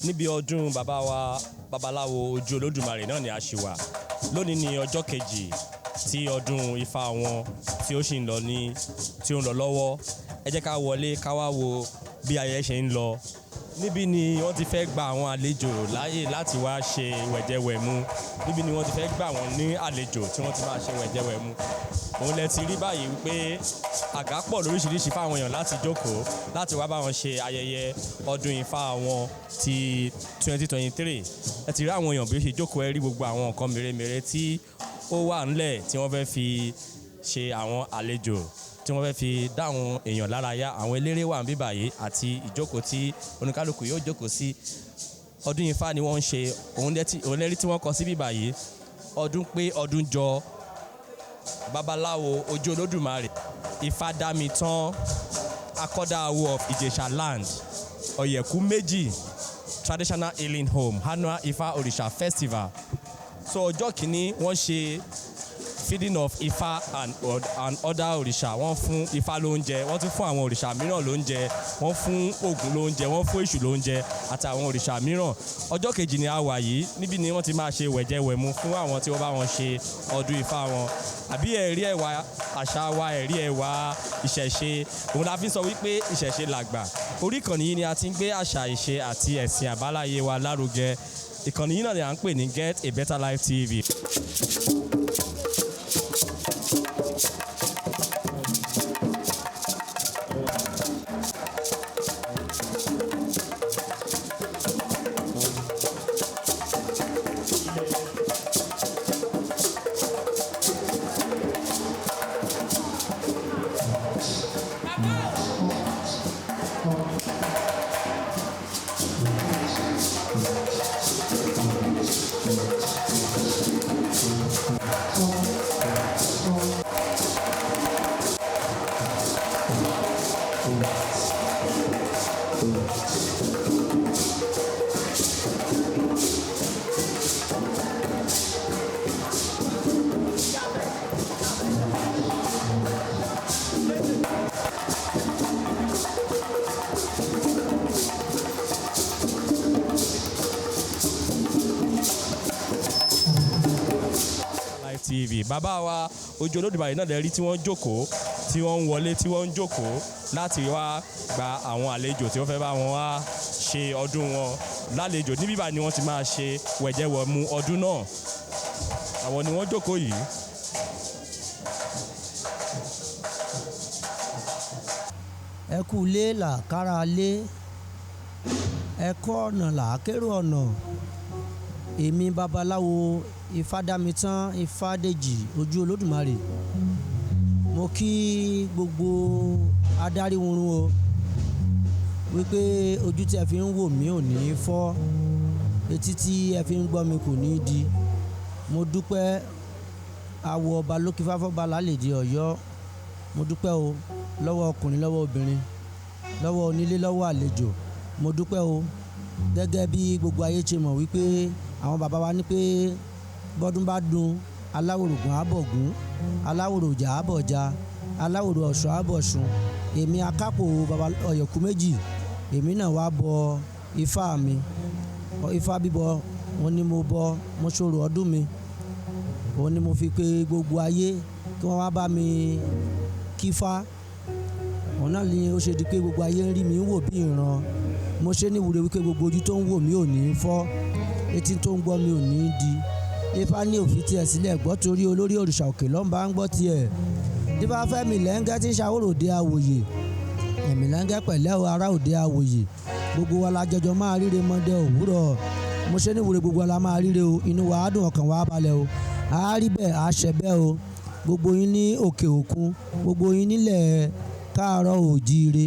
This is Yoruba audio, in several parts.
níbi ọdún bàbá wa Babalawo Oju Olodumare náà ni a ṣì wà. Lónìí ni ọjọ́ kejì tí ọdún Ifá wọn tí ó sì ń lọ lọ́wọ́. Ẹ jẹ́ ká wọlé ká wá wo bí ayẹyẹ ṣe ń lọ. Níbí ni wọ́n ti fẹ́ gba àwọn àlejò láàyè láti wá ṣe wẹ̀jẹwẹ̀mu. Níbí ni wọ́n ti fẹ́ gbà wọ́n ní àlejò tí wọ́n ti máa ṣe wẹ̀jẹwẹ̀mu. Òun lẹ ti rí báyìí wípé àga pọ̀ lóríṣiríṣi fáwọn èèyàn láti jókòó láti wá bá wọn ṣe ayẹyẹ ọdún Ifá wọn ti 2023. Ẹ ti rí àwọn èèyàn bí ó ṣe jókòó, ẹ rí gbogbo àwọn nǹkan mèremère tí ó wà ńlẹ̀ tí wọ́n fẹ́ fi ṣe àwọn àlejò, tí wọ́n fẹ́ fi dá àwọn èèyàn lárayá. Àwọn eléré wà níbí báyìí àti ìjókòó tí oníkálukú yóò jókòó sí. Ọdún Ifá ni wọ́n ń ṣe. Òun lẹ́rí tí wọ́n kọ síbí báyìí. Ọdún pé ọdún jọ Babalawo Oju Olodumare Ifa Damitan Akodawo of Ijesha land Oyeku Meji Traditional Healing Home Annual Ifa Orisha Festival. So ọjọ́ kìíní wọ́n ṣe feeding of Ifa and other òrìṣà. Wọ́n fún Ifá lóúnjẹ, wọ́n tún fún àwọn òrìṣà mìíràn lóúnjẹ, wọ́n fún Ògún lóúnjẹ, wọ́n fún Èṣù lóúnjẹ àti àwọn òrìṣà mìíràn. Ọjọ́ kejì ni a wà yìí. Níbí ni wọ́n ti máa ṣe wẹ̀jẹwẹ̀mu fún àwọn tí wọ́n bá wọn ṣe ọdún Ifá wọn. Àbí ẹ̀rí ẹ̀wà àṣà wa, ẹ̀rí ẹ̀wà ìṣẹ̀ṣe. Òun la fi sọ wípé ìṣẹ̀ṣe làgbà. Orí ìkànnì yìí ni a ti ń gbé àṣà, ìṣe àti ẹ̀sìn àbáláyé wa lárugẹ. Ìkànnì yìí náà ni à ń pè ní Get a Better Life TV. TV. Bàbá wa Oju Olodumare náà lè rí tí wọ́n jókòó, tí wọ́n ń wọlé, tí wọ́n ń jókòó láti wá gba àwọn àlejò tí wọ́n fẹ́ bá wọn wá ṣe ọdún wọn lálejò. Níbí báyìí ni wọ́n ti máa ṣe wẹ̀jẹwẹ̀mu ọdún náà. Àwọn ni wọ́n jókòó yìí. Ẹ kú ilé là kára lé, ẹ kọ́ ọ̀nà là kérò ọ̀nà. Èmi Babalawo Ifa Damitan Ifa Deji Oju Olodumare. Mo kí gbogbo adarí wurun o wípé ojú tí ẹ fi ń wò mí ò ní fọ́, etí tí ẹ fi ń gbọ́ mi kò ní di. Mo dúpẹ́ àwọ̀ ọba lókè fáfọ́ba lálèdè Ọ̀yọ́. Mo dúpẹ́ o lọ́wọ́ ọkùnrin, lọ́wọ́ obìnrin, lọ́wọ́ onílé, lọ́wọ́ àlejò. Mo dúpẹ́ o gẹ́gẹ́ bí gbogbo ayé ṣe mọ̀ wípé àwọn bàbá wa ní pé bọ́dún bá dùn aláwòrògùn àbọ̀gún, aláwòròjà àbọ̀já, aláwòrò ọ̀ṣọ́ àbọ̀ṣun. Èmi akápò bàbá Ọ̀yẹ̀kú méjì, èmi náà wá bọ Ifá mi. Ifá bíbọ wọn ni mo bọ, mo ṣòro ọdún mi. Òun ni mo fi pé gbogbo ayé kí wọ́n wá bá mi kífá. Òun náà ni ó ṣe di pé gbogbo ayé ń rí mi wò bí ìran. Mo ṣe ní ìwúre wípé gbogbo ojú tó ń wò mí ò ní fọ́, etí tó ń gbọ́ mi ò ní di. Ifá ní òfin tiẹ̀ sílẹ̀ gbọ́ torí olórí òrìṣà òkè lọ́nba ń gbọ́ tiẹ̀. Dífá fẹ́mi lẹ́ńgẹ́ tí ń ṣàwòrò òde àwòyè, ẹ̀mí lẹ́ńgẹ́ pẹ̀lẹ́ o ará òde àwòyè. Gbogbo wa la jọjọ máa ríre mọ́dẹ òwúrọ̀. Mo ṣe ní ìwúre gbogbo wa la máa ríre o, inú wa á dùn, ọkàn wa á balẹ̀ o. A rí bẹ́ẹ̀, a ṣẹ bẹ́ẹ̀ o. Gbogbo yín ní òkè òkun, gbogbo yín nílẹ̀ káàárọ̀ òjíire,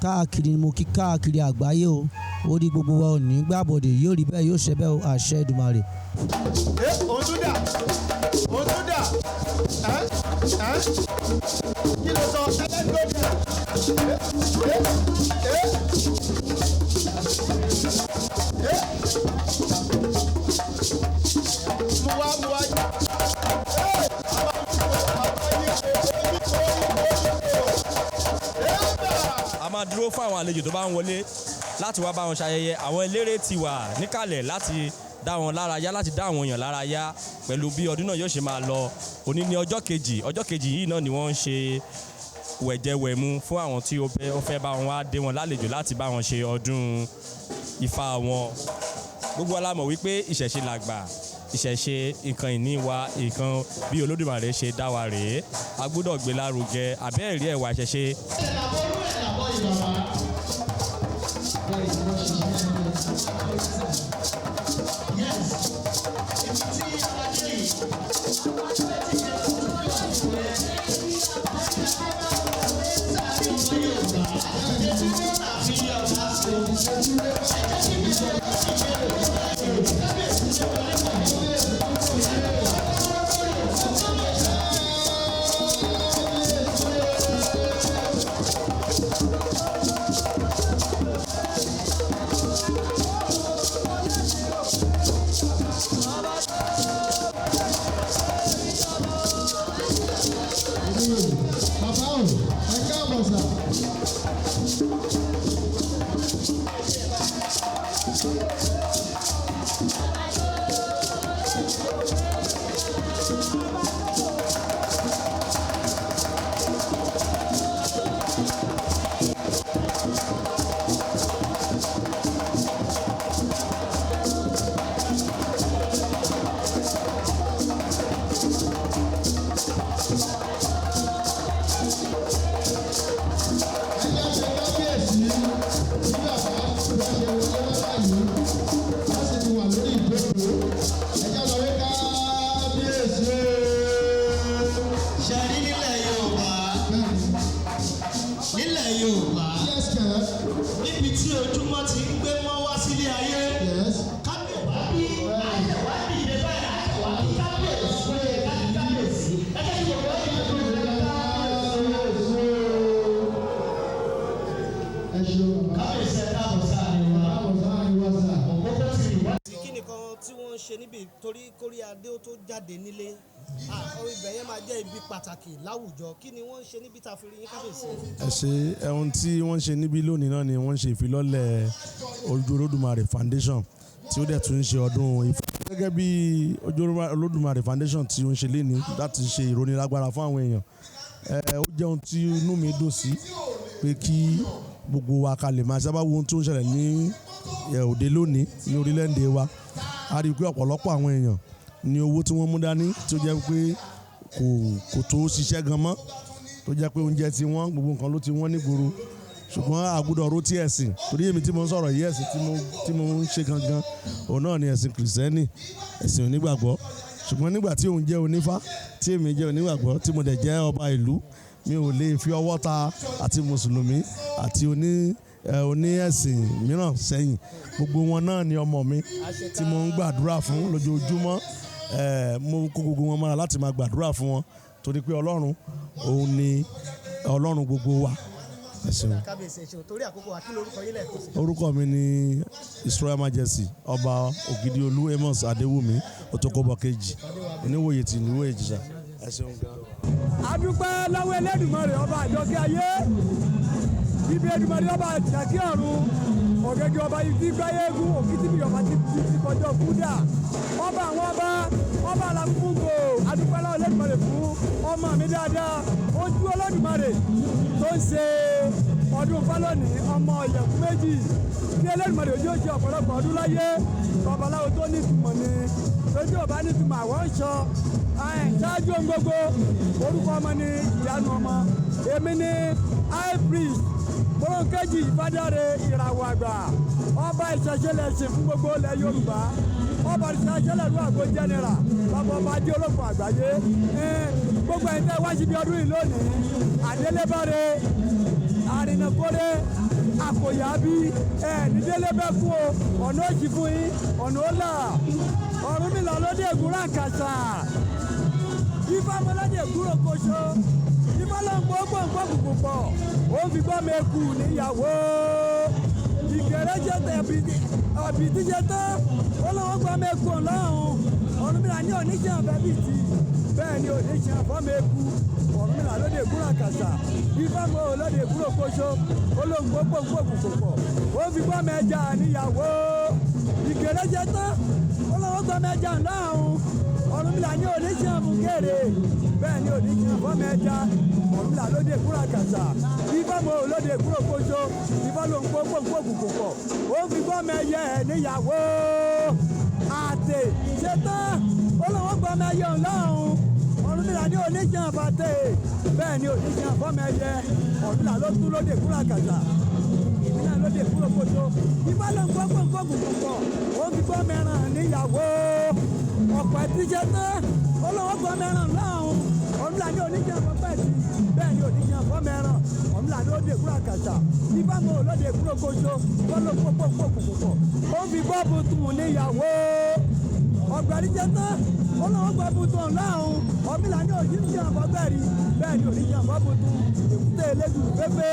káàkiri mo kí káàkiri àgbáyé o. Orí gbogbo wa ò ní gbàbọ̀dè, yóò rí bẹ́ẹ̀, yóò ṣẹ bẹ́ẹ̀ o, àṣẹ Èdùmàrè. Òtúndà kí ló sọ A máa dúró dúró fún àwọn àlejò tó bá ń wọlé láti wá bá wọn ṣayẹyẹ. Àwọn eléré ti wà níkàlẹ̀ láti dá wọn lára yá, láti dá àwọn èèyàn lára yá pẹ̀lú bí ọdún náà yóò ṣe máa lọ. Òní ni ọjọ́ kejì yìí náà ni wọ́n ń ṣe wẹ̀jẹwẹ̀mu fún àwọn tí ó fẹ́ bá wọn wá dé wọn lálejò láti bá wọn ṣe ọdún Ifá wọn. Gbogbo wa la mọ̀ wípé ìṣẹ̀ṣe làgbà, ìṣẹ̀ṣe nǹkan ìní wa, nǹkan bí Olódùmarè ṣe dá wa rèé, a gbọ́dọ̀ gbé lárugẹ. Àbẹ́ẹ̀rí ẹ̀wà ìṣẹ̀ṣe. Torí kórí adé tó jáde nílé ibẹ̀ yẹn máa jẹ́ ibi pàtàkì láwùjọ. Kí ni wọ́n ń ṣe níbi tá a fi rí yín kábíyèsí? Ẹ ṣe ohun tí wọ́n ń ṣe níbí lónìí náà ni wọ́n ń ṣe ìfilọ́lẹ̀ Oju Olodumare Foundation tí ó dẹ̀ tún ń ṣe ọdún Ifá. Gẹ́gẹ́ bí Oju Olodumare Foundation tí ó ń ṣe lénìí láti ṣe ìrónilágbára fún àwọn èèyàn. Ó jẹ́ ohun tí inú mi dùn sí pé kí gbogbo wa ká lè máa sábà wo ohun tó ń ṣẹlẹ̀ ní òde lónìí ní orílẹ̀-èdè wa. A rí i pé ọ̀pọ̀lọpọ̀ àwọn èèyàn ní owó tí wọ́n mú dání tí ó jẹ́ pé kò tó ṣiṣẹ́ gan mọ́, tó jẹ́ pé oúnjẹ ti wọ́n, gbogbo nǹkan ló ti wọ́n nígboro. Ṣùgbọ́n àgùdọ̀ ro tí ẹ̀sìn, torí èmi tí mo ń sọ̀rọ̀ yìí ẹ̀sìn tí mo ń ṣe gangan òun náà ni ẹ̀sìn kìrìsìtẹ́nì, ẹ̀sìn onígbàgbọ́. Ṣùgbọ́n nígbà tí òun jẹ́ onífá, tí èmi jẹ́ onígbàgbọ́, tí mo dẹ̀ jẹ́ ọba ìlú, mi ò lè fi ọwọ́ ta àti mùsùlùmí àti oní ẹ̀sìn mìíràn sẹ́yìn. Gbogbo wọn náà ni ọmọ mi tí mo ń gbàdúrà fún lójoojúmọ́. Mo kó gbogbo wọn mọ́ra láti máa gbàdúrà fún wọn torí pé Ọlọ́run òun ni Ọlọ́run gbogbo wa. Kábíyèsí ṣe torí àkókò wa, kí lorúkọ yín lẹ́ẹ̀kan sí? Orúkọ mi ni His Royal Majesty Ọba Ogidiolu Amos Adewumi Otokobo kejì Oniwoye ti Iwoye Ijesa. Ẹ ṣeun gan. A dúpẹ́ lọ́wọ́ Elédùmarè ọba àjọkẹ́ ayé, ibi Èdùmarè ọba àjàkẹ́ ọ̀run, ọ̀gẹ́gẹ́ ọba yìí ti gbáyé egun, òkìtìbí ọba ti kọjọ́ kúdà, ọba àwọn ọba làkúgbò. A dúpẹ́ lọ́wọ́ Elédùmarè fún ọmọ mi dáadáa Oju Olodumare tó ń ṣe ọdún fálọ́nì ọmọ ìyẹ̀kú méjì. Kí Elédùmarè ojú òjì ọ̀pọ̀lọpọ̀ ọdún láyé, babaláwo tó ní ìtumọ̀ ni, lójú ọba ní ìtumọ̀ àwọn ń sọ. Ṣáájú ohun gbogbo, orúkọ ọmọ ni ìyanu ọmọ. Èmi ni high priest Bọ́lọ́kẹ́jì Ìfádàrẹ ìràwọ̀ àgbà, ọba ìṣẹ̀ṣẹ̀lẹ̀ ṣe fún gbogbo ilẹ̀ Yorùbá, ọba ìṣẹ̀ṣẹ̀lẹ̀ ló àgbo jẹ́nẹ̀rà, bàbá ọba adé olóko àgbáyé. Gbogbo ẹ̀yin tẹ́ wá síbi ọdún yìí lónìí, àdélébáre, àrìnàkórè, àkòyábí, nídélébẹ́ kú o, ọ̀nà òjì fún yín, ọ̀nà ó là, Ọ̀rúnmìlà lóde ègúnrà kàṣà, Ifá mọ́lódé ègúrò koṣo, Ifá ló ń gbọ́ gbọ̀ngbọ̀n pọ̀, ó fi gbọ́ mẹ́kù níyàwó, ìkẹrẹ́ jẹ́ tẹ̀ ọ̀bìtì jẹ́ tán, ó lọ́wọ́ gbọ́ mẹ́kù ọ̀lọ́run, Ọ̀rúnmìlà ní oníṣẹ́ àbẹ́ bíi ti bẹ́ẹ̀ ni oníṣẹ́ àfọ́mọ eku Ọ̀rúnmìlà lóde ìkúrò kàṣà Ifá mọ́ lóde ìkúrò kóṣó olóńgbò gbòǹgbò kòkòpọ̀ ó fi gbọ́mọ ẹja níyàwó ìgèrè jẹ tán olówó gbọ́mọ ẹja ńláhùn Ọ̀rúnmìlà ní oníṣẹ́ àmúkèrè bẹ́ẹ̀ ni oníṣẹ́ àfọ́mọ ẹja Ọ̀rúnmìlà lóde ìkúrò kàṣà Ifá mọ́ lóde ìkúrò kóṣó Ifá olóńgbò gbòǹgbò kòkòpọ̀ ó fi gbọ́mọ ẹyẹ níyàwó àtè ṣetán olówó gbọ́mọ ẹyẹ ńláhùn Ọ̀rúnmìlà ní oníṣẹ́ àfàtẹ́ bẹ́ẹ̀ ni oníṣẹ́ àfọ́mẹ́yẹ Ọ̀rúnmìlà ló tún lóde kúrò àgàtà ìbílẹ̀ lóde kúrò kótó Ifá ló ń gbọ́gbọ́n pọ̀ ó fi gbọ́ mẹ́ràn níyàwó ọ̀pọ̀ ẹ̀tíṣẹ́ tán olówó gbọ́ mẹ́ràn láàrún Ọ̀rúnmìlà ní oníṣẹ́ àfọ́pẹ́ẹ̀tì bẹ́ẹ̀ ni oníṣẹ́ àfọ́mẹ́ràn Ọ̀rúnmìlà lóde kúrò àgàtà Ifá mọ́ lóde kúrò kótó wọ́n ló gbọ́gbọ́n pọ̀ ó fi gbọ́ bùtùn níyàwó ọ̀gbẹ̀rìjẹ́ tán olówó gbọ́ bùtùn láàrún Ọ̀rúnmìlà ní oníṣẹ́ àfọ́gbẹ̀rì bẹ́ẹ̀ ni oníṣẹ́ àfọ́bùtùn èkúté elédùn pépé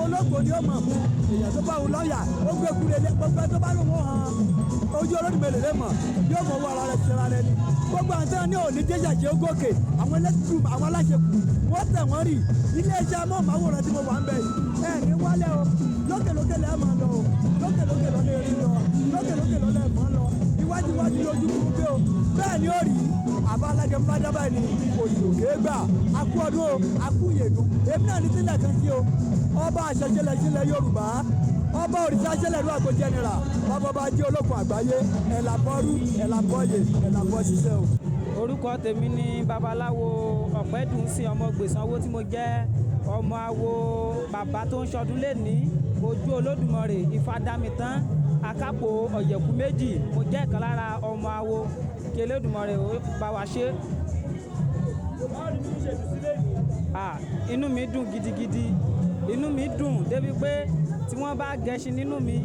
olóògbé ni ó mọ̀ mú èèyàn tó bá wù lọ́ọ̀yà ó gbé kúrẹ́ lé gbogbo tó bá lóun hàn Ojú Olódùmarè lè mọ̀ yóò mọ̀ owó ara rẹ̀ ṣẹra rẹ̀ ni gbogbo àwọn tẹ́lẹ̀ ní òní Ijesha ṣe ó gòkè àwọn ẹlẹ́tùtù àwọn aláṣẹkù wọ́n tẹ̀ wọ́n rì iléeṣẹ́ amóhùnmáwòrán tí mo wà ń bẹ̀ yìí ẹ̀ ní wálé o lókèlókè lẹ́ẹ̀ máa lọ o lókèlókè lọ́lẹ́ rí lọ lókèlókè lọ́lẹ́ mọ́ lọ iwájú lójú gbogbo o bẹ́ẹ̀ ni ó rí àbá alágẹ̀ ń bá dábàá ni òyìnbó gbà akú ọdún o akú yèdú èmi náà ní sílẹ̀ kan sí o ọba àṣẹṣẹlẹ̀ sílẹ̀ Yorùbá ọba òrìṣà ṣẹlẹ̀ ló àgbo jẹnira bàbá bá jẹ́ olókun àgbáyé ẹ̀làbọ́rú ẹ̀làbọ́yè ẹ̀làbọ́ ṣiṣẹ́ o. Orúkọ tèmi ni Babaláwo Ọ̀pẹ́dùnsìn ọmọ Gbèsànwó tí mo jẹ́ ọmọ awo bàbá tó ń ṣọdún lẹ́ni Oju Olodumare Ifa Damitan akápò ọ̀yẹ̀kú méjì mo jẹ́ ìkan lára ọmọ awo kí Olódùmarè bá wa ṣe. Inú mi dùn gidigidi inú mi dùn débi pé tí wọ́n bá gẹṣin nínú mi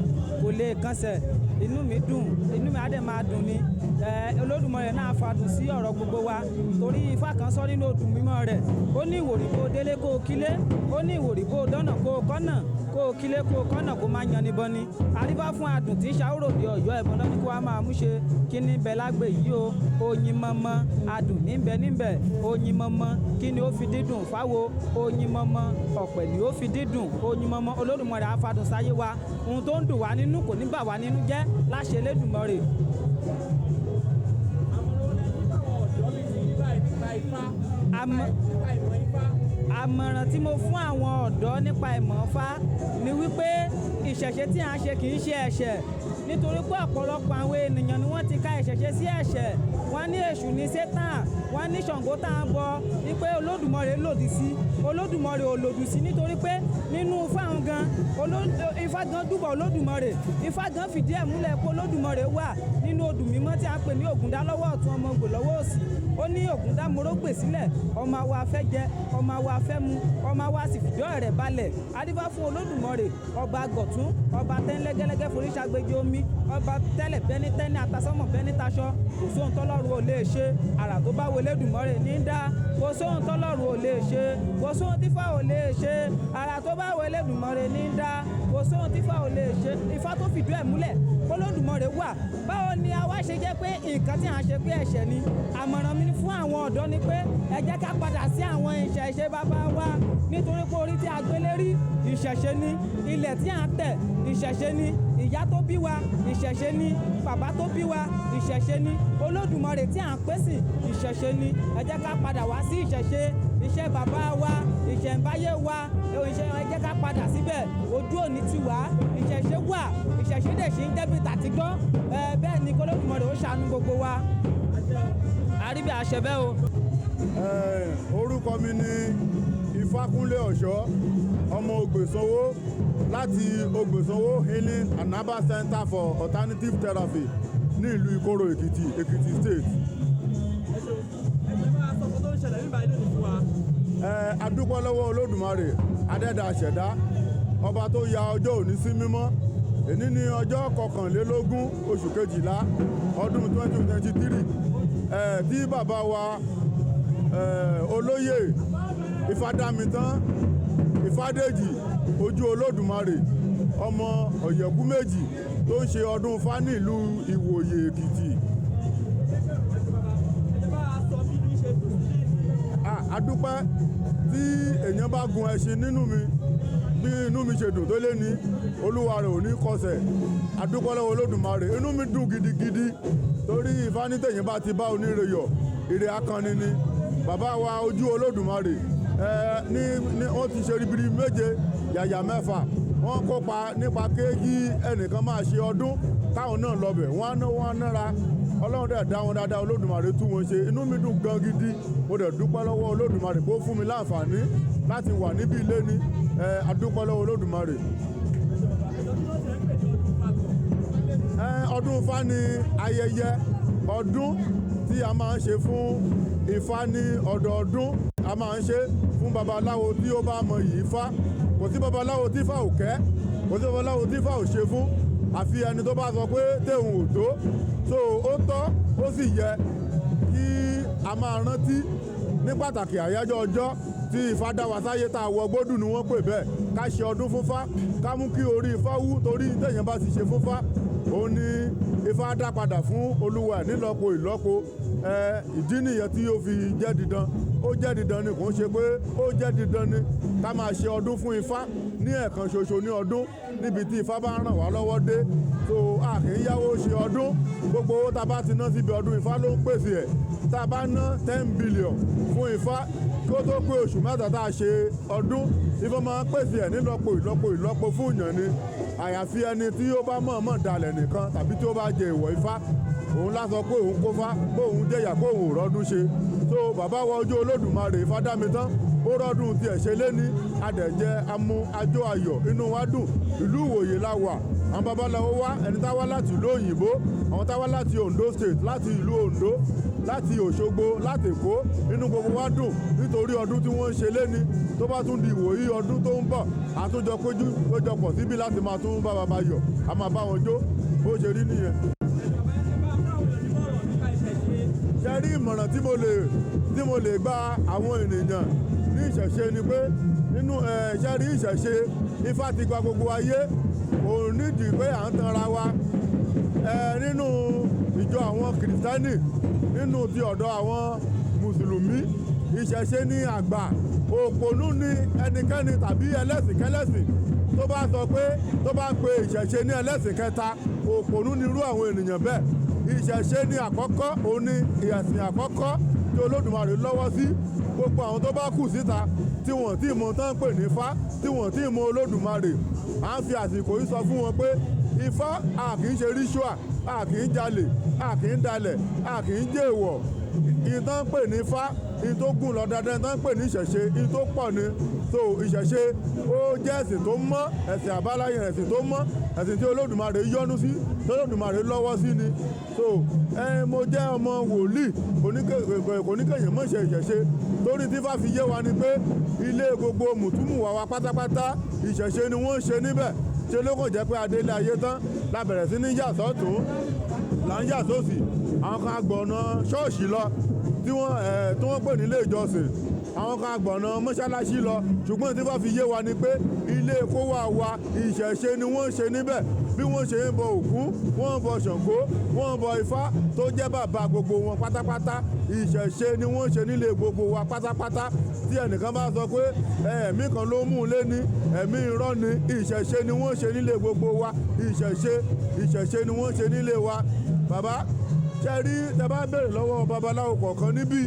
kò lè kànsẹ̀ inú mi dùn inú mi á dẹ̀ máa dùn ni Olódùmarè náà fàdùn sí ọ̀rọ̀ gbogbo wa torí Ifá kan sọ nínú odù mímọ́ rẹ̀ ó ní ìwòrìbó délé kó o kílé ó ní ìwòrìbó dọ́nà kó o kọ́nà kó o kílé kó o kọ́nà kó máa yan níbọn ni àríwá fún adùn tí ṣàwòrò bí Ọ̀yọ́ ẹ̀bùn náà ní kó wa máa mú ṣe kí ní bẹ lágbè yìí o oyin mọ́mọ́ adùn níbẹ̀ oyin mọ́mọ́ kí ni ó fi dídùn fáwo oyin mọ́mọ́ ọ̀pẹ̀ ni ó fi dídùn oyin mọ́mọ́ Olódùmarè á fàdùn sáyé wa ohun tó ń dùn wá nínú kò ní bà wá nínú jẹ́ láṣẹ Elédùmarè. Àmọ̀ràn tí mo fún àwọn ọ̀dọ́ nípa ìmọ̀ Ifá ni wípé ìṣẹ̀ṣe tí à ń ṣe kì í ṣe ẹ̀ṣẹ̀ nítorí pé ọ̀pọ̀lọpọ̀ àwọn ènìyàn ni wọ́n ti ka ìṣẹ̀ṣe sí ẹ̀ṣẹ̀ wọ́n ní èṣù ní Sátán wọ́n ní Ṣàngó tá à ń bọ wípé Olódùmarè lòdì sí Olódùmarè ò lòdì sí nítorí pé nínú fáwọn gan Ifá gan dúbọ̀ Olódùmarè Ifá gan fìdí ẹ̀ múlẹ̀ pé Olódùmarè wà nínú odù mímọ́ tí a pè ní Ògúndá lọ́wọ́ ọ̀tún ọmọ Ògbò lọ́wọ́ òsì ó ní Ògúndá morógbè sílẹ̀ ọmọ àwa afẹ́ jẹ ọmọ àwa afẹ́ mu ọmọ àwa sì fìdí rẹ̀ balẹ̀ adífá fún Olódùmarè ọba gọ̀tún ọba tẹ́ńlẹ́gẹ́lẹ́gẹ́ foríṣàgbéjì omi ọba tẹ́lẹ̀ bẹ́ni tẹ́ni atasọ́mọ̀ bẹ́ni taṣọ kò sóhun tọ́lọ́run ò lè ṣe àrà tó bá wo Elédùmarè ní dá kò sóhun tọ́lọ́run ò lè ṣe kò sóhun tífá ò lè ṣe àrà tó bá wo Elédùmarè ní dá kò sóhun tífá ò lè ṣe Ifá tó fìdí ẹ̀ múlẹ̀ Olódùmarè wà báwo ni a wá ṣe jẹ́ pé nǹkan tí à ń ṣe pé ẹ̀ṣẹ̀ ni àmọ̀ràn mi fún àwọn ọ̀dọ́ ni pé ẹ jẹ́ ká padà sí àwọn ìṣẹ̀ṣe bàbá wa nítorí pé orí tí a gbélé rí ìṣẹ̀ṣe ni ilẹ̀ tí à ń tẹ̀ ìṣẹ̀ṣe ni ìyá tó bí wa ìṣẹ̀ṣe ni bàbá tó bí wa ìṣẹ̀ṣe ni Olódùmarè tí à ń pè sí ìṣẹ̀ṣe ni ẹ jẹ́ ká padà wá sí ìṣẹ̀ṣe iṣẹ́ bàbá wa ìṣẹ̀ǹbáyé wa ẹ jẹ́ ká padà síbẹ̀ ojú òní ti wá ìṣẹ̀ṣe wà ìṣẹ̀ṣe dẹ̀ ṣe ń débi tàtí gbọ́ bẹ́ẹ̀ ni Olódùmarè ó ṣàánú gbogbo wa àríbí àṣẹ bẹ́ẹ̀ o. Orúkọ mi ni Ifákúnlé Ọ̀ṣọ́ ọmọ Ògbèsànwó láti Ògbèsànwó Healing and Herbal Center for Alternative Therapy ní ìlú Ìkorò Èkìtì State. A dúpẹ́ lọ́wọ́ Olódùmarè adẹ́dà àṣẹ̀dá ọba tó ya ọjọ́ òní sí mímọ́ èní ní ọjọ́ 21 oṣù kejìlá ọdún 2023 tí bàbá wa olóyè Ifá Damitan Ifádèjì Oju Olódùmarè ọmọ ọ̀yẹ̀kú méjì tó ń ṣe ọdún Ifá ní ìlú Ìwòye Èkìtì adúpẹ́ tí èèyàn bá gun ẹṣin nínú mi bí inú mi ṣe dùn tó lé ní olúwa rẹ̀ ò ní kọsẹ̀ adúpẹ́ lọ́wọ́ olódùmarè inú mi dùn gidigidi torí Ifá ní tẹ̀yìn bá ti bá oníre yọ̀ ire akànnì ni bàbá wa Oju Olodumare ní wọ́n ti ṣe ribiri méje yàyà mẹ́fà wọ́n kópa nípa kéèkì ẹnìkan máa ṣe ọdún táwọn náà lọ bẹ̀ wọ́n á ná wọ́n á nára ọlọ́run dẹ̀ dá wọn dáadáa olódùmarè tú wọn ṣe inú mi dùn gan gidi mo dẹ̀ dúpẹ́ lọ́wọ́ olódùmarè kó fún mi láǹfààní láti wà níbí ilé ní adúpẹ́ lọ́wọ́ olódùmarè. ọdún Ifá ni ayẹyẹ ọdún tí a máa ń ṣe fún Ifá ní ọdọọdún a máa ń ṣe fún babaláwo tí ó bá mọ yìí Ifá kò sí babaláwo tí Ifá ò kẹ́ kò sí babaláwo tí Ifá ò ṣe fún àfi ẹni tó bá sọ pé téhùn ò tó so ó tọ́ ó sì yẹ kí a máa rántí ní pàtàkì àyájọ́ ọjọ́ tí Ifá dá wa sáyé tá a wọ gbódùn ni wọ́n pè bẹ́ẹ̀ ká ṣe ọdún fún Ifá ká mú kí orí Ifá wú torí téèyàn bá ti ṣe fún Ifá òun ni Ifá dá padà fún olúwa ẹ̀ nílọ́po ìlọ́po ìdí nìyẹn tí ó fi jẹ́ dídán ó jẹ́ dídán ni kò ń ṣe pé ó jẹ́ dídán ni ká máa ṣe ọdún fún Ifá ní ẹ̀ẹ̀kan ṣoṣo ní ọdún níbi tí Ifá bá ràn wá lọ́wọ́ dé so a kì í yáwó ṣe ọdún gbogbo owó tá a bá ti ná síbi ọdún Ifá ló ń pèsè ẹ̀ tá a bá ná 10 billion fún Ifá kí ó tó pé oṣù mẹ́ta tá a ṣe ọdún Ifá máa ń pèsè ẹ̀ nílọ́po fún ìyàn ni àyàfi ẹni tí ó bá mọ̀ọ́mọ̀ dalẹ̀ nìkan tàbí tí ó bá jẹ ìwọ̀ Ifá òun lásọ pé òun kó fá pé òun jẹ̀yà pé òun rọ́dún ṣe so bàbá wa Ojú Olódùmarè Ifá dá mi tán ó rọ́dún tiẹ̀ ṣe lé ní adẹ̀jẹ́ amú ajó ayọ̀ inú wa dùn ìlú Ìwòye la wà àwọn babaláwo wá ẹni tá wá láti ìlú òyìnbó àwọn tá wá láti Ondo state láti ìlú Ondo láti Òṣogbo láti Èkó inú gbogbo wa dùn nítorí ọdún tí wọ́n ń ṣe léni tó bá tún di ìwòyí ọdún tó ń bọ̀ àtúnjọ péjọpọ̀ síbi láti máa tún bá bàbá yọ̀ a máa bá wọn jó bó ṣe rí nìyẹn. ṣe rí ìmọ̀ràn tí mo lè gba àwọn ènìyàn ní ìṣẹ̀ṣe ni pé nínú ṣe rí ìṣẹ̀ṣe Ifá ti gba gbogbo ayé kò nídìí pé à ń tanra wa nínú ìjọ àwọn kìrìsìtánì nínú ti ọ̀dọ̀ àwọn mùsùlùmí ìṣẹ̀ṣe ní àgbà òpònú ní ẹnikẹ́ni tàbí ẹlẹ́sìnkẹ́lẹ́sìn tó bá sọ pé tó bá pe ìṣẹ̀ṣe ní ẹlẹ́sìn kẹta òpònú ní irú àwọn ènìyàn bẹ́ẹ̀ ìṣẹ̀ṣe ní àkọ́kọ́ òun ní ẹ̀sìn àkọ́kọ́ tí Olódùmarè lọ́wọ́ sí gbogbo àwọn tó bá kù síta tí wọ́n tí mọ tán pè ní Ifá tí wọ́n tí mọ Olódùmarè à ń fi àsìkò yìí sọ fún wọn pé Ifá a kì í ṣe ritual a kì í jalè a kì í dalẹ̀ a kì í jẹ́ èèwọ̀ ìtàn pè ní Ifá ìtógùn lọ dandan ìtàn pè ní ìṣẹ̀ṣe ìtó pọ̀ ni so ìṣẹ̀ṣe ó jẹ́ ẹ̀sìn tó mọ́ ẹ̀sìn àbáláyé ẹ̀sìn tó mọ́ ẹ̀sìn tí Olódùmarè yọ́nú sí tí Olódùmarè lọ́wọ́ sí ni so mo jẹ́ ọmọ wòlíì kò ní kéèyàn mọ̀ ṣe ìṣẹ̀ṣe torí tí Ifá fi yé wa ni pé ilé gbogbo mùtúmùwà wa pátápátá ìṣẹ̀ṣe ni wọ́n ń ṣe níbẹ̀ ṣe ló kàn jẹ́ pé adélé ayé tán la bẹ̀rẹ̀ sí ní yà sọ́tún là ń yà sósì àwọn kan gbọ̀nà ṣọ́ọ̀ṣì lọ tí wọ́n pè nílé ìjọsìn àwọn kan gbọ̀nà mọ́ṣáláṣí lọ ṣùgbọ́n tí wọ́n fi yé wa ni pé ilé kówá wa ìṣẹ̀ṣe ni wọ́n ń ṣe níbẹ̀ bí wọ́n ṣe ń bọ Ògún wọ́n ń bọ Ṣàngó wọ́n ń bọ Ifá tó jẹ́ bàbá gbogbo wọn pátápátá ìṣẹ̀ṣe ni wọ́n ń ṣe nílé gbogbo wa pátápátá tí ẹnìkan bá sọ pé ẹ̀mí kan ló mú un lé ní ẹ̀mí irọ́ ni ìṣẹ̀ṣe ni wọ́n ń ṣe nílé gbogbo wa ìṣẹ̀ṣe ni wọ́n ń ṣe nílé wa bàbá ṣe rí tẹ bá béèrè lọ́wọ́ babaláwo kọ̀ọ̀kan níbí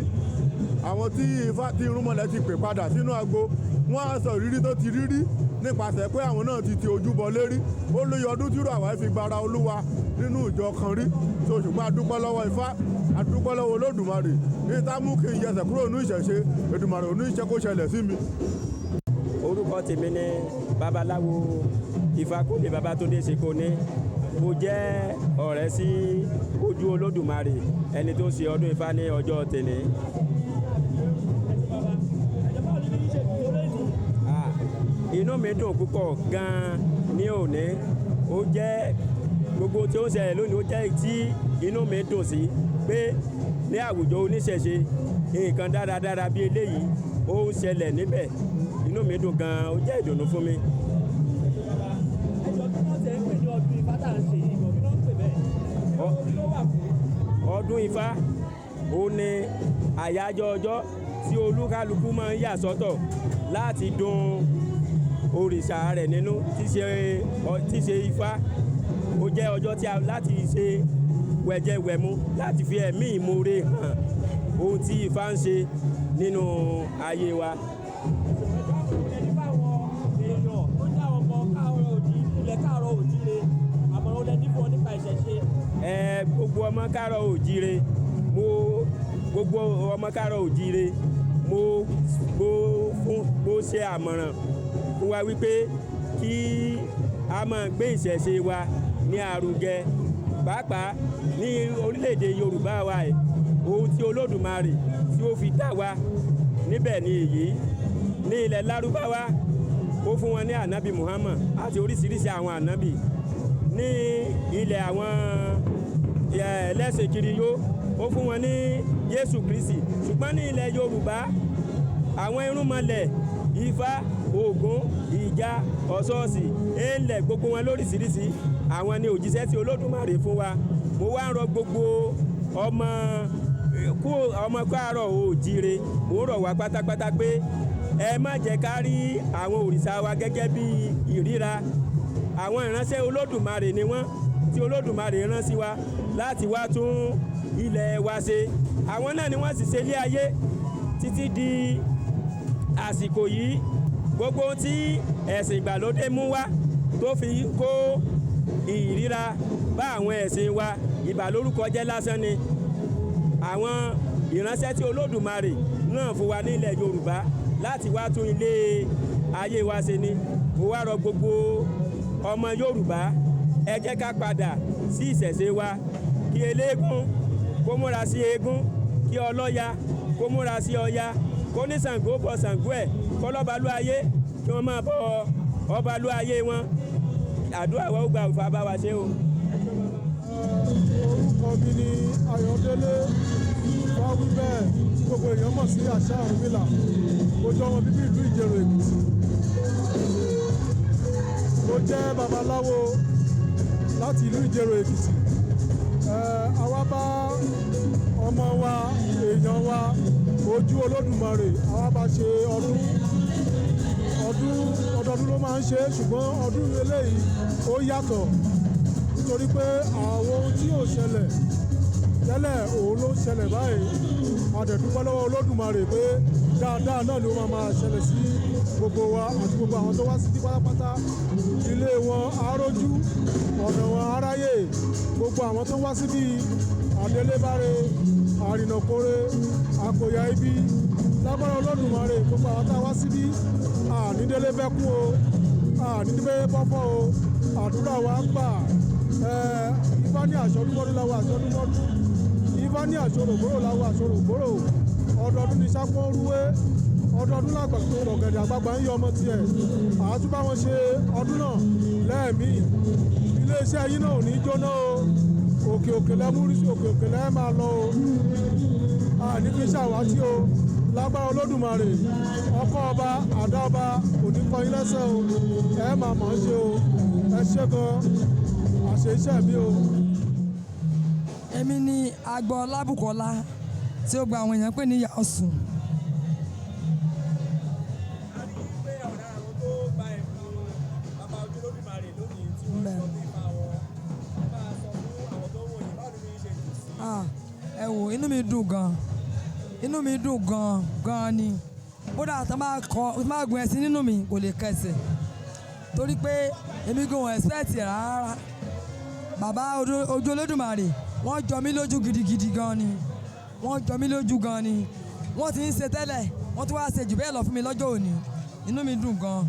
àwọn tí Ifá tí irúnmọlẹ̀ ti pè padà sínú agbo wọ́n á sọ ìrírí tó ti rírí nípasẹ̀ pé àwọn náà ti ojúbọ lérí ó lóye ọdún tí àwa fi gbára Olúwa nínú ìjọ kan rí so ṣùgbọ́n adúpẹ́ lọ́wọ́ Ifá adúpẹ́ lọ́wọ́ Olódùmarè ní tá mú kí n yẹsẹ̀ kúrò ní ìṣẹ̀ṣe Èdùmàrè ò ní ṣe kó ṣẹlẹ̀ sí mi. orúkọ tèmi ni Babaláwo Ìfakúnlé Babátúndé Ṣekóní mo jẹ́ ọ̀rẹ́ sí Ojú Olódùmarè ẹni tó ṣe ọdún Ifá ní ọjọ́ tèmi. Inú mi dùn púpọ̀ gan-an ní òní ó jẹ́ gbogbo tí ó ṣẹlẹ̀ lónìí ó jẹ́ tí inú mi dùn sí pé ní àwùjọ oníṣẹ̀ṣe nǹkan dáradára bí eléyìí ó ń ṣẹlẹ̀ níbẹ̀ inú mi dùn gan-an ó jẹ́ ìdùnnú fún mi. Ọdún Ifá ó ní àyájọ́ ọjọ́ tí olúkálukú máa ń yà sọ́tọ̀ láti dùn òrìṣà rẹ̀ nínú tí ṣe Ifá. Ó jẹ́ ọjọ́ tí a láti ṣe wẹ̀jẹwẹ̀mu láti fi ẹ̀mí ìmoore hàn ohun tí Ifá ń ṣe nínú ayé wa. Gbogbo ọmọ káàárọ̀ oòjíire mo ṣe àmọ̀ràn fún wa wípé kí a máa gbé ìṣẹ̀ṣe wa ní àrùgẹ pàápàá ní orílẹ̀-èdè Yorùbá wa ẹ̀ ohun tí Olódùmarè tí ó fi dá wa níbẹ̀ ni èyí. Ní ilẹ̀ Lárúbáwá ó fún wọn ní ànábì Muhammad àti oríṣiríṣi àwọn ànábì. Ní ilẹ̀ àwọn ẹlẹ́sìn kiriyó ó fún wọn ní Jésù Kristi. Ṣùgbọ́n ní ilẹ̀ Yorùbá àwọn irúnmọlẹ̀ Ifá, Ògún, Ìjà, Ọ̀ṣọ́ọ̀ṣì, èèlẹ̀ gbogbo wọn lóríṣiríṣi àwọn ni òjíṣẹ́ tí Olódùmarè fún wa. Mo wá ń rọ gbogbo ọmọ káàárọ̀ oòjíire mo rọ̀ wá pátápátá pé ẹ má jẹ́ ká rí àwọn òrìṣà wa gẹ́gẹ́ bí ìríra. Àwọn ìránṣẹ́ Olódùmarè ni wọ́n tí Olódùmarè rán sí wa láti wá tún ilẹ̀ wa ṣe. Àwọn náà ni wọ́n sì ṣe ilé ayé títí di àsìkò yìí. Gbogbo tí ẹ̀sìn ìgbàlódé mú wá tó fi kó ìríra bá àwọn ẹ̀sìn wa ìbàlórúkọ jẹ́ lásán ni. Àwọn ìránṣẹ́ tí Olódùmarè náà fún wa nílẹ̀ Yorùbá láti wá tún ilé ayé wa ṣe ni. Mo wá rọ gbogbo ọmọ Yorùbá ẹ jẹ́ ká padà sí ìṣẹ̀ṣe wa. Kí eléégún kó múra sí eégún, kí ọlọ́ya kó múra sí ọya, kó ní Ṣàngó bọ Ṣàngó ẹ̀, kó lọ́balú ayé kí wọ́n máa bọ ọbalú ayé wọn. Àdúrà wa ó gba òfà bá wa ṣe o. Orúkọ mi ni Ayọ̀délé Fáwíbẹ̀ tí gbogbo èèyàn mọ̀ sí àṣà Ọ̀rúnmìlà. Mo jẹ́ ọmọ bíbí ìlú Ìjẹ̀rò Èkìtì. Mo jẹ́ babaláwo láti ìlú Ìjẹ̀rò Èkìtì. Àwa bá ọmọ wa èèyàn wa Oju Olodumare àwa bá ṣe ọdọọdún ló máa ń ṣe ṣùgbọ́n ọdún eléyìí ó yàtọ̀ nítorí pé àwọn ohun tí yóò ṣẹlẹ̀ tẹ́lẹ̀ òun ló ń ṣẹlẹ̀ báyìí. A dẹ̀ dúpẹ́ lọ́wọ́ Olódùmarè pé dáadáa náà ló máa ṣẹlẹ̀ sí gbogbo wa àti gbogbo àwọn tó wá sí pátápátá. Ilé wọn arójú, ọ̀nà wọn aráyè, gbogbo àwọn tó wá síbí àdélébáre, àrìnàkóre, àkòyà ibi. Lágbára Olódùmarè gbogbo àwọn tá a wá síbí ànídélé bẹ́kún o, ànídélé bọ́fọ́ o, àdúrà wa gbà. Ifá ní àṣọdúnmọ́dún láwọ àṣọdúnmọ́dún, Ifá ní àṣọrògbòrò láwọ àṣọrògbòrò. Ọdọọdún ní sápọ́n rúwé, ọdọọdún lágbàgbé ọ̀gẹ̀dẹ̀ àgbàgbà ń yọ ọmọ tiẹ̀. Àtúbà wọn ṣe ọdún náà lẹ́ẹ̀mí. Iléeṣẹ́ yín náà ò ní jóná o, òkè òkè lẹ́múrí sí òkè òkè lẹ́ẹ̀ máa lọ o. Àní fi ṣàwátì o, lágbára Olódùmarè ọkọ ọba àdá ọba òní kọ yín lẹ́sẹ̀ o, ẹ máa mọ̀ ọ́n ṣe o, ẹ ṣé gan àṣẹ iṣẹ́ mi o. Èmi ni Agbọ́ Lábùkọ́lá tí ó gba àwọn èèyàn pè ní ìyá Ọ̀ṣun. Ẹ wò inú mi dùn gan ni kódà tó máa gun ẹṣin nínú mi kò lè kẹsẹ̀ torí pé èmi gan wọn expect rárá. Bàbá Ojú Olódùmarè wọ́n jọ mí lójú gidigidi gan ni, wọ́n jọ mí lójú gan ni. Wọ́n ti ń ṣe tẹ́lẹ̀ wọ́n tún wá ṣe jù bẹ́ẹ̀ lọ fún mi lọ́jọ́ òní. Inú mi dùn gan.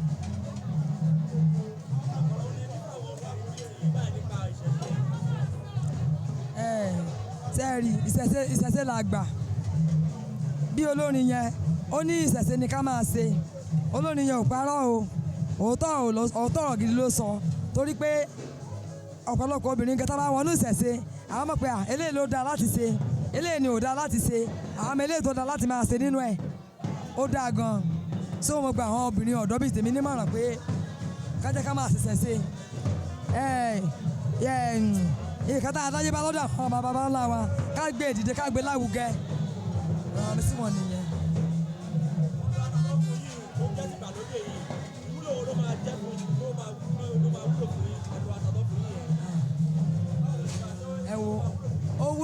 Sẹ́ẹ̀rì ìṣẹ̀ṣe la gbà. Bí olórin yẹn ó ní ìṣẹ̀ṣe ni ká máa ṣe. Olórin yẹn ò parọ́ o, òótọ́ ọ̀rọ̀ gidi ló sọ torí pé ọ̀pọ̀lọpọ̀ obìnrin kẹta bá wọnú ìṣẹ̀ṣe àwọn mọ̀ pé eléyìí ló dáa láti ṣe, eléyìí ni ò dáa láti ṣe, àwọn ọmọ eléyìí tó dáa láti máa ṣe nínú ẹ̀ ó dáa gan. So mo gba àwọn obìnrin ọ̀dọ́ bíi tèmi nímọ̀ràn pé ká jẹ́ ká máa ṣẹ̀ṣẹ̀ ìkàtà àdáyé bá lọ́dọ̀ àwọn bàbá ńlá wa ká gbé ìdìde ká gbé láwùgẹ ọ̀rọ̀ mi sí wọn nìyẹn.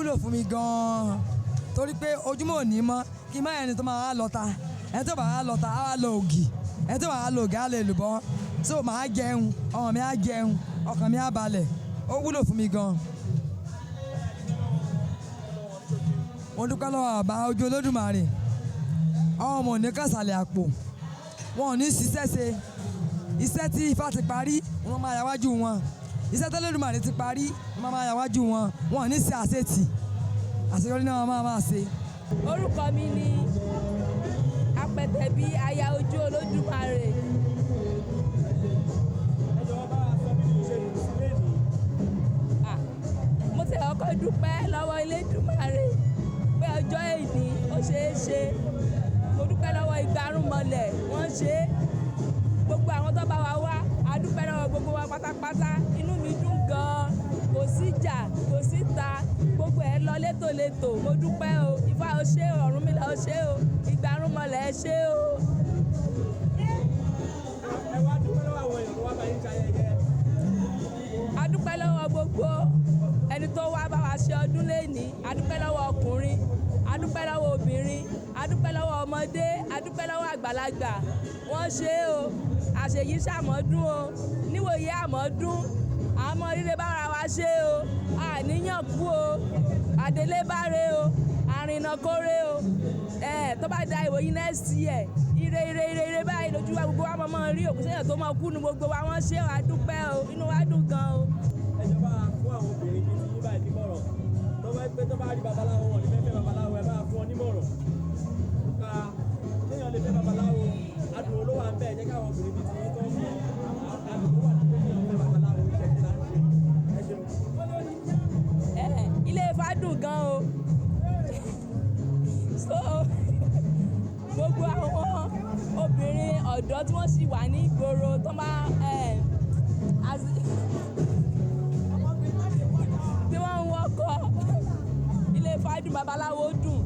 wúlò fún mi gan-an torí pé ojúmọ́ ò ní mọ́ kí má ẹni tó máa lọ ta ẹni tó máa lọ ta á wá lọ ògì ẹni tó máa lọ ògì á lè lùbọ́ so màá jẹun ọmọ mi á jẹun ọkàn mi á balẹ̀ ó wúlò fún mi gan-an. mo dúpẹ́ lọ́wọ́ bàbá Oju Olódùmarè àwọn ọmọ òní kàsàlẹ̀ àpò wọn ò ní ṣiṣẹ́ ṣe iṣẹ́ tí Ifá ti parí wọn máa yàwájú wọn iṣẹ́ tó Olódùmarè ti parí wọn máa yàwájú wọn wọn ò ní ṣe àṣetì àṣeyọrí náà wọn máa ṣe. orúkọ mi ni Apẹ̀tẹ̀bí aya Oju Olódùmarè. mo ti ọkọ̀ dúpẹ́ lọ́wọ́ Elédùmarè pé ọjọ́ èní ó ṣeé ṣe mo dúpẹ́ lọ́wọ́ ìgbárùnmọ̀lẹ̀ wọ́n ṣe é gbogbo àwọn tó bá wa wá a dúpẹ́ lọ́wọ́ gbogbo wa pátápátá inú mi dùn gan-an kò sí ìjà kò sí ìta gbogbo ẹ̀ lọ létòlétò mo dúpẹ́ o Ifá o ṣé o Ọ̀rúnmìlà o ṣé o ìgbárùnmọ̀lẹ̀ ẹ ṣé o. ẹ wá dúpẹ́ lọ́wọ́ àwọn èèyàn tó wá bá yín ṣayẹyẹ. a dúpẹ́ lọ́wọ́ gbogbo ẹni tó wá bá wa ṣe ọdún lénìí a dúpẹ́ lọ́wọ́ ọkùnrin a dúpẹ́ lọ́wọ́ obìnrin a dúpẹ́ lọ́wọ́ ọmọdé a dúpẹ́ lọ́wọ́ àgbàlagbà wọ́n ṣe é o àṣeyí ṣàmọ́dún o níwòye àmọ́dún àmọ́ rírẹ bára wa ṣe o àníyàn kú o àdélé báre o àrìnà kórè o tó bá da ìwòyí next year ire báyìí lójú wa gbogbo wa mọ̀ rí òkú sẹ́yìn tó mọ̀ kú nu gbogbo wa wọ́n ṣe o a dúpẹ́ o inú wa dùn gan o. ẹjọba fún àwọn obìnrin bíi ti yíba ìdímọ̀ràn tó bá pẹ́ tó bá rí babaláwo wọn ní fẹ́fẹ́ babaláwo ẹ bá fún ọ nímọ̀ràn ká kéèyàn lè fẹ́ babaláwo adùn olówó à ń bẹ̀ jẹ́ káwọn obìnrin bíi ti yín tó ń bọ̀ adùn tó wà ní pé kéèyàn fẹ́ babaláwo ìṣẹ̀lẹ̀ là ń ṣe ẹ ṣeun. Ilé Ifá dùn gan o so gbogbo àwọn obìnrin ọ̀dọ́ tí wọ́n sì wà ní ìgboro tó máa tí wọ́n ń wọ́kọ̀ Ilé Ifá dùn babaláwo dùn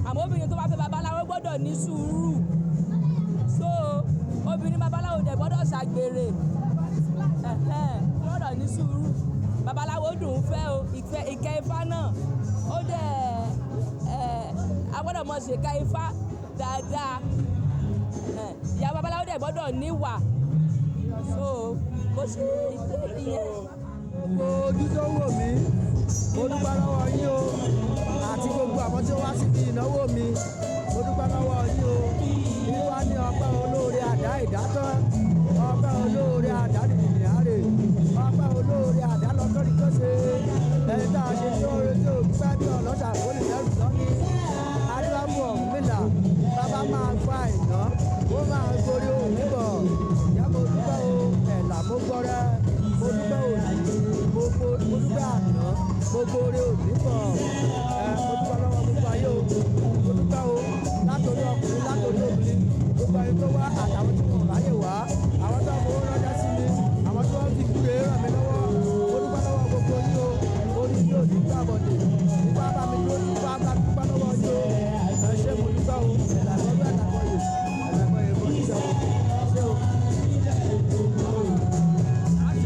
àmọ́ obìnrin tó bá fẹ́ babaláwo gbọ́dọ̀ ní sùúrù so obìnrin babaláwo dẹ̀ gbọ́dọ̀ ṣàgbèrè gbọ́dọ̀ ní sùúrù babaláwo dùn ún fẹ́ o ìkẹ́ Ifá náà ó dẹ̀ a gbọ́dọ̀ mọ̀ ṣe ká Ifá dáadáa ìyá babaláwo dẹ̀ gbọ́dọ̀ níwà so bó ṣe ìyẹn. gbogbo ojú tó wò mí mo dúpẹ́ lọ́wọ́ yín o àti gbogbo àwọn tí ó wá síbi ìnáwó mi mo dúpẹ́ lọ́wọ́ yín o Ifá ní ọpẹ́ olóore àdá ìdátán ọpẹ́ olóore àdá nìyí àárè ọpẹ́ olóore àdá lọ́tọ́rí tó ṣe ẹni tá a ṣe tó oore tó gbẹ́ bí ọlọ́ṣà kó lè lẹ́rù lọ́ní adúlámù Ọ̀rúnmìlà bàbá máa gba ìná ó máa gorí òun bọ̀ ìyá mo dúpẹ́ o ẹ̀là mo gbọ́rẹ́ mo dúpẹ́ òní mo dúpẹ́ àná mo gorí òní bọ̀